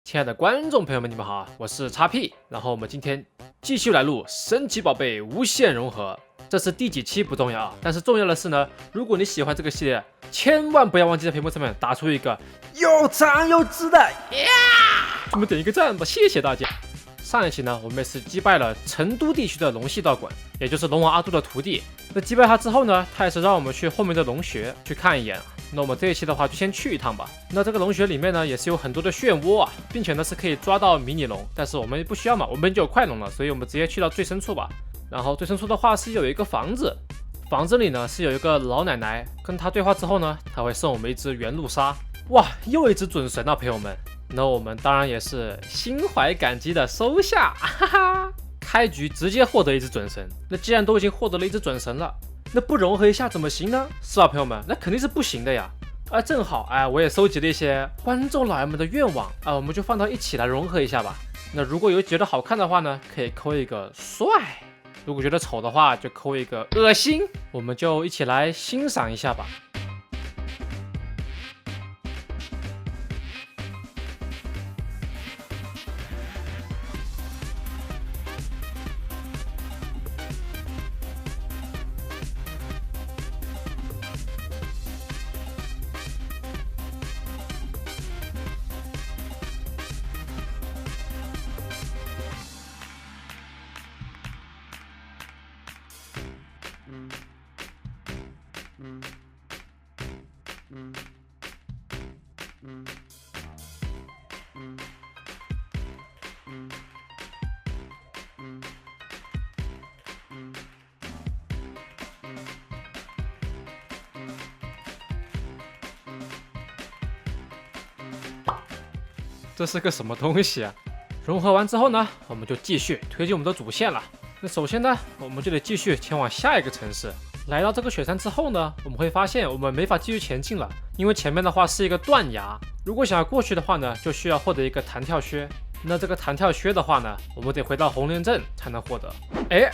亲爱的观众朋友们，你们好，我是叉 P。然后我们今天继续来录神奇宝贝无限融合，这是第几期不重要啊，但是重要的是呢，如果你喜欢这个系列，千万不要忘记在屏幕上面打出一个又长又直的呀，我们点一个赞吧，谢谢大家。上一期呢，我们也是击败了成都地区的龙系道馆，也就是龙王阿杜的徒弟。那击败他之后呢，他也是让我们去后面的龙穴去看一眼。那我们这一期的话就先去一趟吧。那这个龙穴里面呢，也是有很多的漩涡啊，并且呢是可以抓到迷你龙，但是我们不需要嘛，我们就有快龙了，所以我们直接去到最深处吧。然后最深处的话是有一个房子，房子里呢是有一个老奶奶，跟她对话之后呢，她会送我们一只原路鲨。哇，又一只准神啊，朋友们！那我们当然也是心怀感激的收下，哈哈！开局直接获得一只准神，那既然都已经获得了一只准神了，那不融合一下怎么行呢？是吧，朋友们？那肯定是不行的呀！正好，我也收集了一些观众老爷们的愿望啊，我们就放到一起来融合一下吧。那如果有觉得好看的话呢，可以扣一个帅；如果觉得丑的话，就扣一个恶心。我们就一起来欣赏一下吧。这是个什么东西啊？融合完之后呢，我们就继续推进我们的主线了。那首先呢，我们就得继续前往下一个城市。来到这个雪山之后呢，我们会发现我们没法继续前进了，因为前面的话是一个断崖。如果想要过去的话呢，就需要获得一个弹跳靴。那这个弹跳靴的话呢，我们得回到红莲镇才能获得。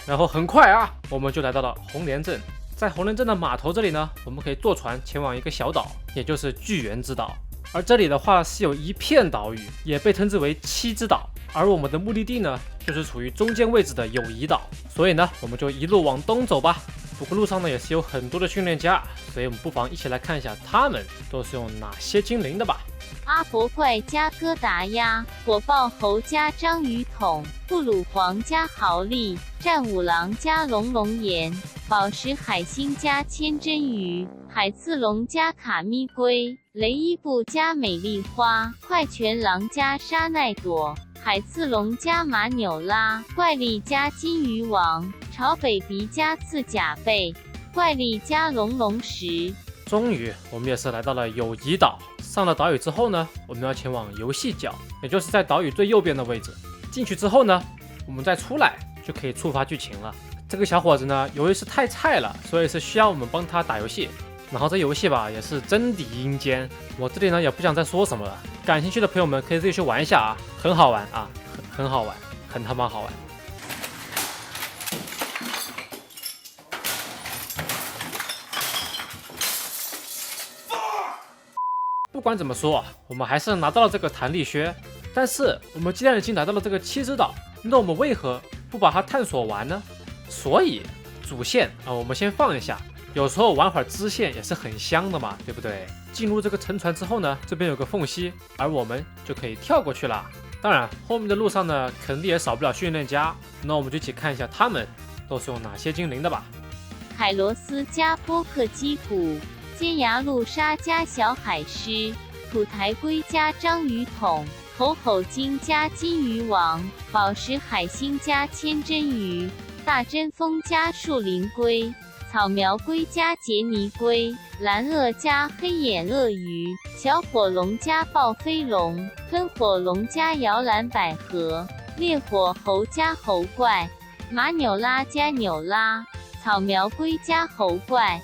然后很快啊，我们就来到了红莲镇。在红莲镇的码头这里呢，我们可以坐船前往一个小岛，也就是巨猿之岛。而这里的话是有一片岛屿，也被称之为七之岛。而我们的目的地呢，就是处于中间位置的友谊岛。所以呢，我们就一路往东走吧。不过路上呢，也是有很多的训练家，所以我们不妨一起来看一下他们都是用哪些精灵的吧。阿佛怪加哥达鸭，火爆猴加章鱼桶，布鲁皇加豪利，战五郎加龙龙岩，宝石海星加千真鱼，海刺龙加卡咪龟，雷伊布加美丽花，快拳狼加沙奈朵，海刺龙加马纽拉，怪力加金鱼王，朝北鼻加刺甲贝，怪力加龙龙石。终于，我们也是来到了友谊岛。上了岛屿之后呢，我们要前往游戏角，也就是在岛屿最右边的位置。进去之后呢，我们再出来就可以触发剧情了。这个小伙子呢，由于是太菜了，所以是需要我们帮他打游戏。然后这游戏吧，也是真敌阴间。我这里呢也不想再说什么了，感兴趣的朋友们可以自己去玩一下啊，很好玩啊，很好玩，很他妈好玩。不管怎么说啊，我们还是拿到了这个弹力靴。但是我们既然已经来到了这个七之岛，那我们为何不把它探索完呢？所以主线啊，我们先放一下。有时候玩会儿支线也是很香的嘛，对不对？进入这个沉船之后呢，这边有个缝隙，而我们就可以跳过去了。当然，后面的路上呢，肯定也少不了训练家。那我们就一起看一下他们都是用哪些精灵的吧。海螺丝加波克基古，尖牙陆鲨加小海狮，土台龟加章鱼桶，吼吼鲸加金鱼王，宝石海星加千真鱼，大针蜂加树林龟，草苗龟加杰尼龟，蓝鳄加黑眼鳄鱼，小火龙加暴飞龙，喷火龙加摇篮百合，烈火猴加猴怪，马纽拉加纽拉，草苗龟加猴怪。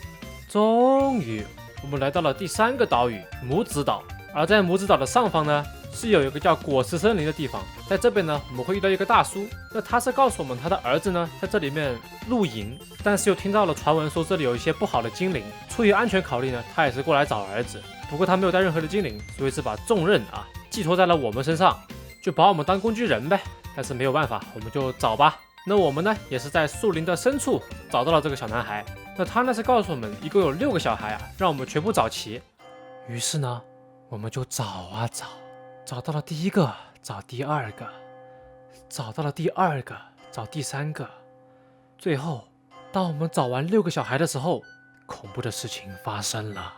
终于，我们来到了第3个岛屿拇指岛。而在拇指岛的上方呢，是有一个叫果实森林的地方。在这边呢，我们会遇到一个大叔，那他是告诉我们他的儿子呢在这里面露营，但是又听到了传闻说这里有一些不好的精灵，出于安全考虑呢，他也是过来找儿子。不过他没有带任何的精灵，所以是把重任寄托在了我们身上，就把我们当工具人呗。但是没有办法，我们就找吧。那我们呢，也是在树林的深处找到了这个小男孩。那他呢是告诉我们，一共有6个小孩啊，让我们全部找齐。于是呢，我们就找啊找，找到了第1个，找第2个，找到了第2个，找第3个。最后，当我们找完6个小孩的时候，恐怖的事情发生了。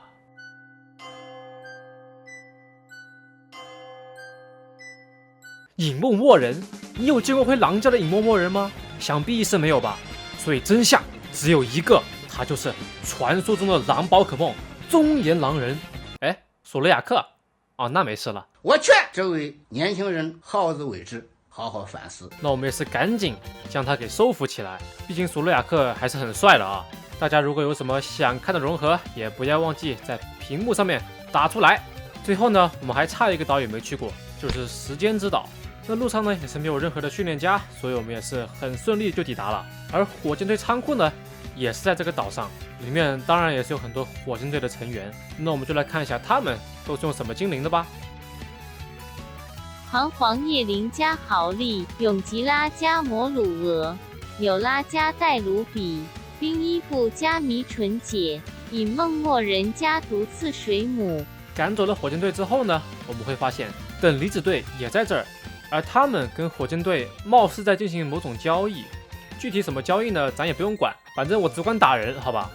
隐没默人，你有见过会狼叫的隐没默人吗？想必是没有吧。所以真相只有一个，他就是传说中的狼宝可梦中年狼人。哎，索罗亚克，哦，那没事了。我劝这位年轻人好自为之，好好反思。那我们也是赶紧将他给收服起来，毕竟索罗亚克还是很帅的啊。大家如果有什么想看的融合，也不要忘记在屏幕上面打出来。最后呢，我们还差一个岛屿没去过，就是时间之岛。那路上呢也是没有任何的训练家，所以我们也是很顺利就抵达了。而火箭队仓库呢也是在这个岛上，里面当然也是有很多火箭队的成员。那我们就来看一下他们都是用什么精灵的吧。彷徨叶灵加豪利，永吉拉加摩鲁俄，有拉加戴卢比，冰伊布加迷纯姐，隐梦默人加毒刺水母。赶走了火箭队之后呢，我们会发现等离子队也在这儿。而他们跟火箭队貌似在进行某种交易，具体什么交易呢？咱也不用管，反正我只管打人，好吧？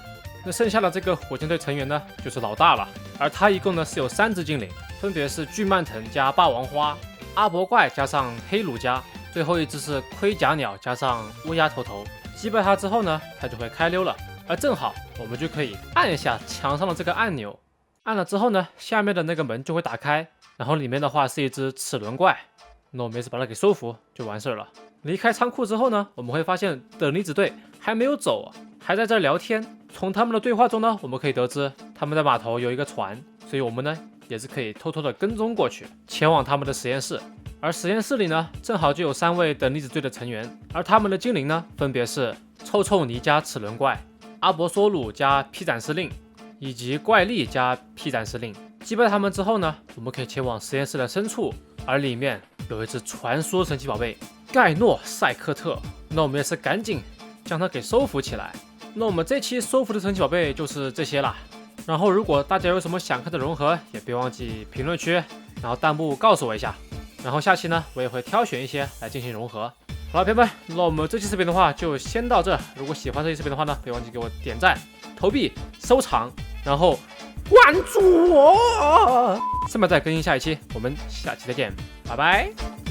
那剩下的这个火箭队成员呢，就是老大了。而他一共呢是有3只精灵，分别是巨曼腾加霸王花、阿伯怪加上黑鲁加，最后一只是盔甲鸟加上乌鸦头头。击败他之后呢，他就会开溜了。而正好我们就可以按一下墙上的这个按钮，按了之后呢，下面的那个门就会打开，然后里面的话是一只齿轮怪。那我们也是把它给收服就完事了。离开仓库之后呢，我们会发现等离子队还没有走啊，还在这儿聊天。从他们的对话中呢，我们可以得知他们在码头有一个船，所以我们呢也是可以偷偷的跟踪过去，前往他们的实验室。而实验室里呢，正好就有3位等离子队的成员，而他们的精灵呢，分别是臭臭泥加齿轮怪、阿伯索鲁加披展司令，以及怪力加披展司令。击败他们之后呢，我们可以前往实验室的深处，而里面有一只传说神奇宝贝盖诺赛克特，那我们也是赶紧将它给收服起来。那我们这期收服的神奇宝贝就是这些啦。然后如果大家有什么想看的融合，也别忘记评论区，然后弹幕告诉我一下。然后下期呢，我也会挑选一些来进行融合。好了，朋友们，那我们这期视频的话就先到这。如果喜欢这期视频的话呢，别忘记给我点赞、投币、收藏，然后关注我。下面再更新下一期，我们下期再见，拜拜。